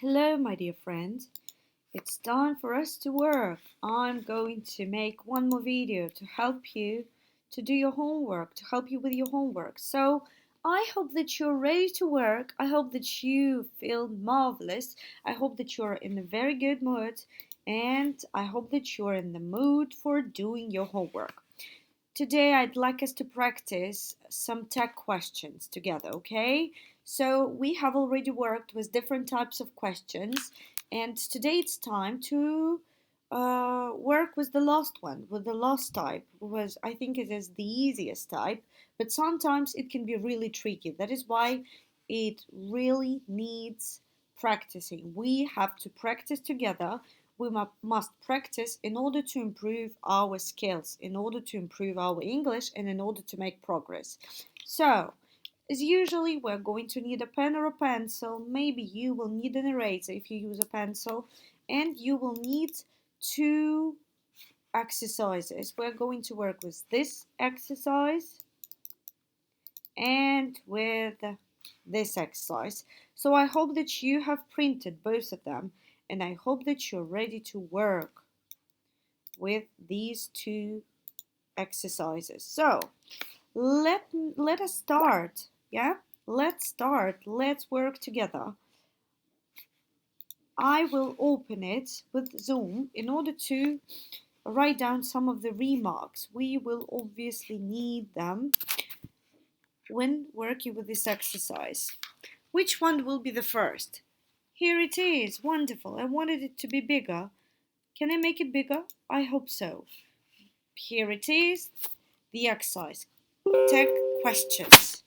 Hello, my dear friends. It's time for us to work. I'm going to make one more video to help you to do your homework, to help you with your homework. So, I hope that you're ready to work. I hope that you feel marvelous. I hope that you're in a very good mood. And I hope that you're in the mood for doing your homework. Today, I'd like us to practice some tech questions together, okay? So, we have already worked with different types of questions, and today it's time to work with the last one, with the last type, because I think it is the easiest type, but sometimes it can be really tricky. That is why it really needs practicing. We have to practice together. We must practice in order to improve our skills, in order to improve our English, and in order to make progress. So, as usually, we're going to need a pen or a pencil. Maybe you will need an eraser if you use a pencil, and you will need two exercises. We're going to work with this exercise and with this exercise. So I hope that you have printed both of them, and I hope that you're ready to work with these two exercises. So let us start. Yeah, let's start. Let's work together. I will open it with Zoom in order to write down some of the remarks. We will obviously need them when working with this exercise. Which one will be the first? Here it is. Wonderful. I wanted it to be bigger. Can I make it bigger? I hope so. Here it is. The exercise. Tag questions.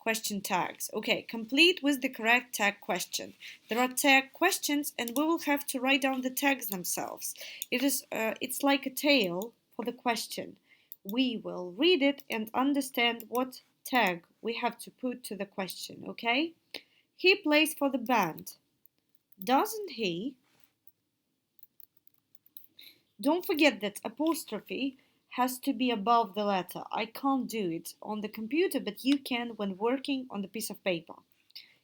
Question tags. Okay, complete with the correct tag question. There are tag questions and we will have to write down the tags themselves. It's like a tale for the question. We will read it and understand what tag we have to put to the question, okay? He plays for the band. Doesn't he? Don't forget that apostrophe has to be above the letter. I can't do it on the computer, but you can when working on the piece of paper.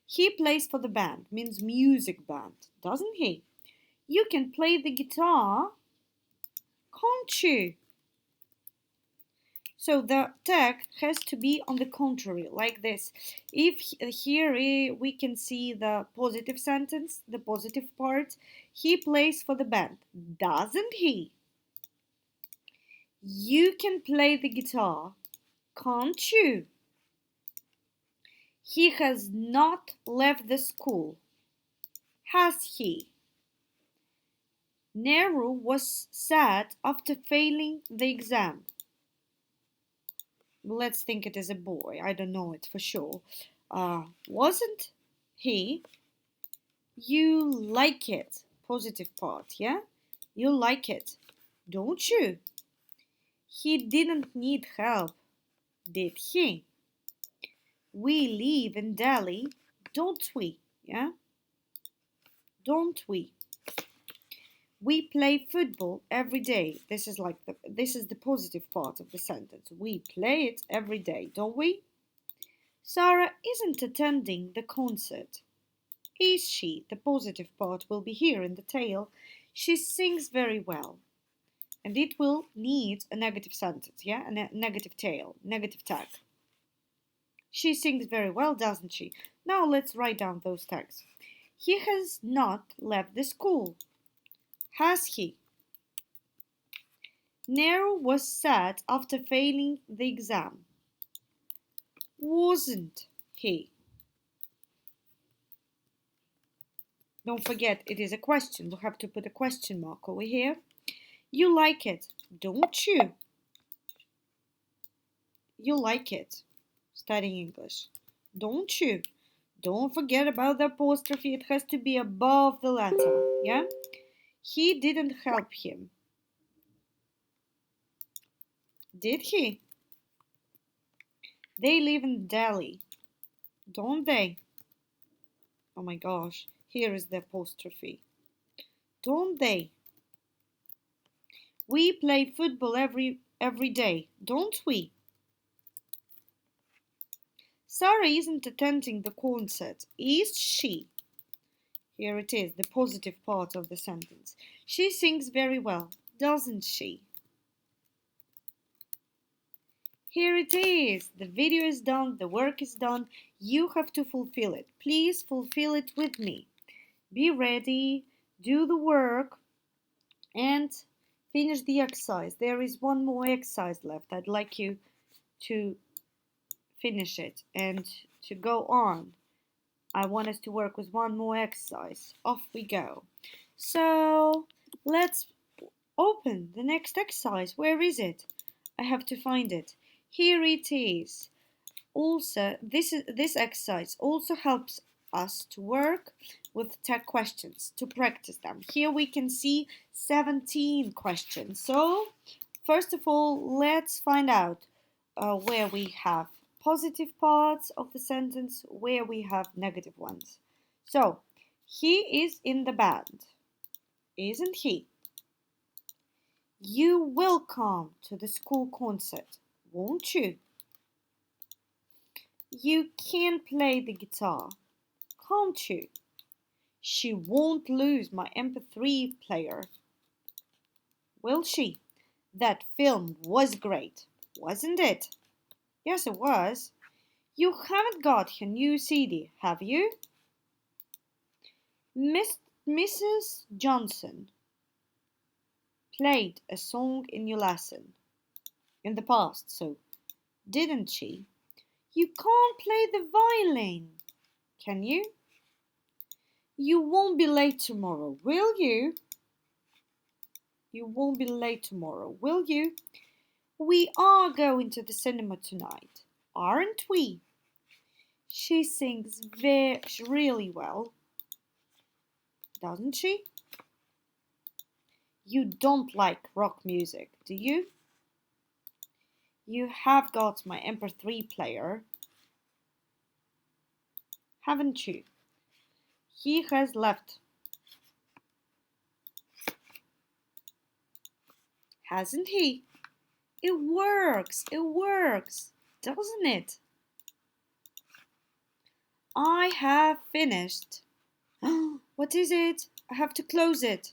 He plays for the band, means music band, doesn't he? You can play the guitar, can't you? So the tag has to be on the contrary, like this. If here we can see the positive sentence, the positive part, he plays for the band, doesn't he? You can play the guitar, can't you? He has not left the school, has he? Nehru was sad after failing the exam. Let's think it is a boy. I don't know it for sure. Wasn't he? You like it. Positive part, yeah? You like it, don't you? He didn't need help, did he? We live in Delhi, don't we? Yeah? Don't we? We play football every day. This is the positive part of the sentence. We play it every day, don't we? Sarah isn't attending the concert. Is she? The positive part will be here in the tail. She sings very well. And it will need a negative sentence, yeah? A negative tail, negative tag. She sings very well, doesn't she? Now let's write down those tags. He has not left the school. Has he? Nehru was sad after failing the exam. Wasn't he? Don't forget, it is a question. We'll have to put a question mark over here. You like it, don't you? You like it, studying English, don't you? Don't forget about the apostrophe. It has to be above the letter, yeah? He didn't help him. Did he? They live in Delhi, don't they? Oh my gosh, here is the apostrophe. Don't they? We play football every day, don't we? Sarah isn't attending the concert, is she? Here it is, the positive part of the sentence. She sings very well, doesn't she? Here it is. The video is done, the work is done. You have to fulfill it. Please fulfill it with me. Be ready, do the work, and finish the exercise. There is one more exercise left. I'd like you to finish it and to go on. I want us to work with one more exercise. Off we go. So let's open the next exercise. Where is it? I have to find it. Here it is. Also, this exercise also helps us to work with tag questions, to practice them. Here we can see 17 questions. So, first of all, let's find out where we have positive parts of the sentence, where we have negative ones. So, he is in the band, isn't he? You will come to the school concert, won't you? You can play the guitar, can't you? She won't lose my MP3 player, will she? That film was great, wasn't it? Yes, it was. You haven't got her new CD, have you? Mrs. Johnson played a song in your lesson in the past, so didn't she? You can't play the violin, can you? You won't be late tomorrow, will you? You won't be late tomorrow, will you? We are going to the cinema tonight, aren't we? She sings really well, doesn't she? You don't like rock music, do you? You have got my MP3 player, haven't you? He has left, hasn't he? It works, doesn't it? I have finished. What is it? I have to close it.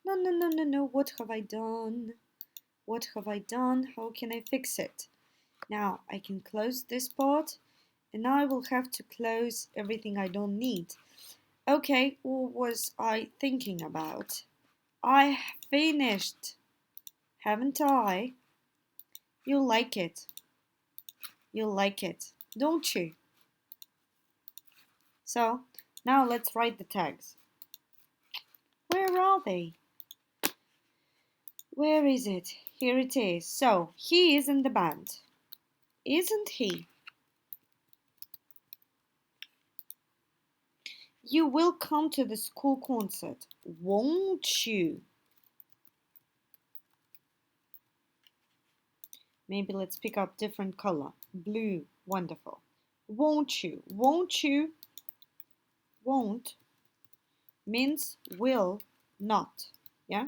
No. What have I done? What have I done? How can I fix it? Now I can close this part and I will have to close everything I don't need. Okay, what was I thinking about? I finished, haven't I? You'll like it. You'll like it, don't you? So, now let's write the tags. Where are they? Where is it? Here it is. So, he is in the band, isn't he? You will come to the school concert, won't you? Maybe let's pick up different color. Blue, wonderful. Won't you? Won't you? Won't means will not. Yeah?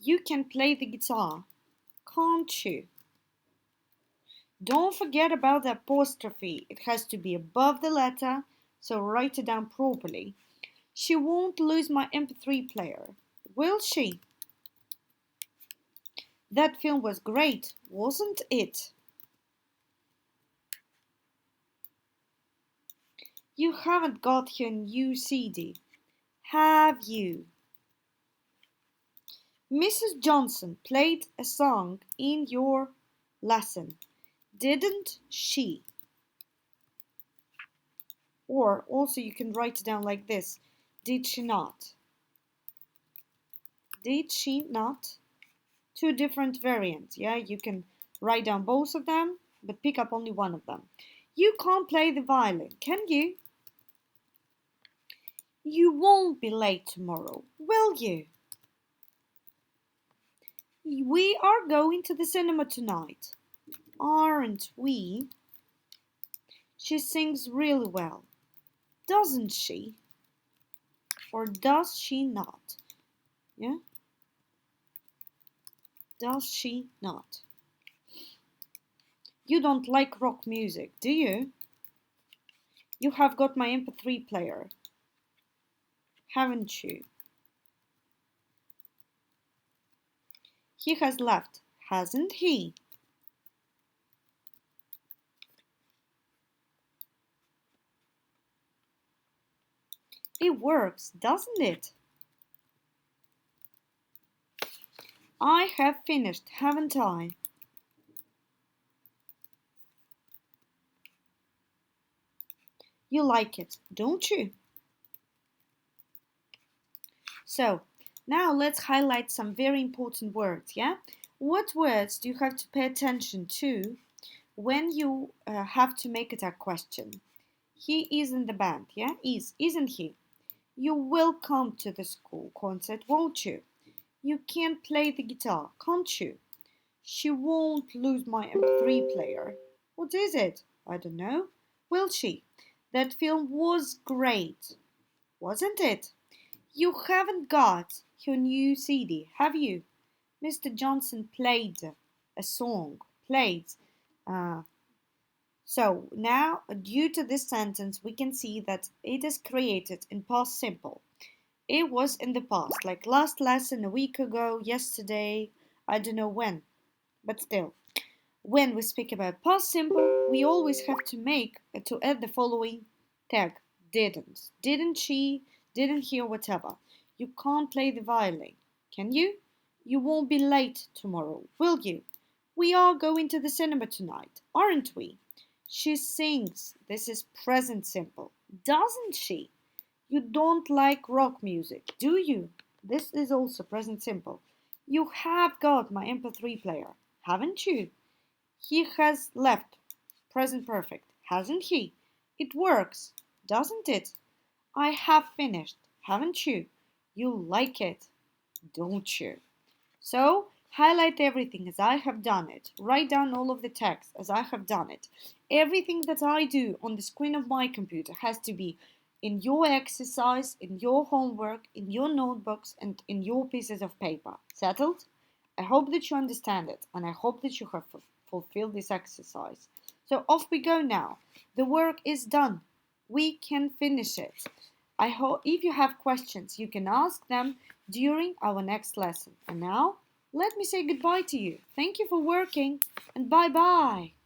You can play the guitar, can't you? Don't forget about the apostrophe. It has to be above the letter, so write it down properly. She won't lose my MP3 player, will she? That film was great, wasn't it? You haven't got her new CD, have you? Mrs. Johnson played a song in your lesson, didn't she? Or also you can write it down like this. Did she not? Did she not? Two different variants, yeah? You can write down both of them, but pick up only one of them. You can't play the violin, can you? You won't be late tomorrow, will you? We are going to the cinema tonight, aren't we? She sings really well, doesn't she? Or does she not? Yeah? Does she not? You don't like rock music, do you? You have got my MP3 player, haven't you? He has left, hasn't he? It works, doesn't it? I have finished, haven't I? You like it, don't you? So, now let's highlight some very important words, yeah? What words do you have to pay attention to when you have to make it a question? He is in the band, yeah? Isn't he? You will come to the school concert, won't you? You can play the guitar, can't you? She won't lose my MP3 player. What is it? I don't know. Will she? That film was great, wasn't it? You haven't got your new CD, have you? Mr. Johnson played a song. Played. Uh, so now, due to this sentence, we can see that it is created in past simple. It was in the past, like last lesson, a week ago, yesterday, I don't know when, but still. When we speak about past simple, we always have to add the following tag. Didn't. Didn't she? Didn't he? Or whatever. You can't play the violin, can you? You won't be late tomorrow, will you? We are going to the cinema tonight, aren't we? She sings. This is present simple. Doesn't she? You don't like rock music, do you? This is also present simple. You have got my MP3 player, haven't you? He has left. Present perfect, hasn't he? It works, doesn't it? I have finished, haven't you? You like it, don't you? So, highlight everything as I have done it. Write down all of the text as I have done it. Everything that I do on the screen of my computer has to be in your exercise, in your homework, in your notebooks, and in your pieces of paper. Settled? I hope that you understand it, and I hope that you have fulfilled this exercise. So off we go now. The work is done. We can finish it. I hope if you have questions, you can ask them during our next lesson. And now, let me say goodbye to you. Thank you for working, and bye bye.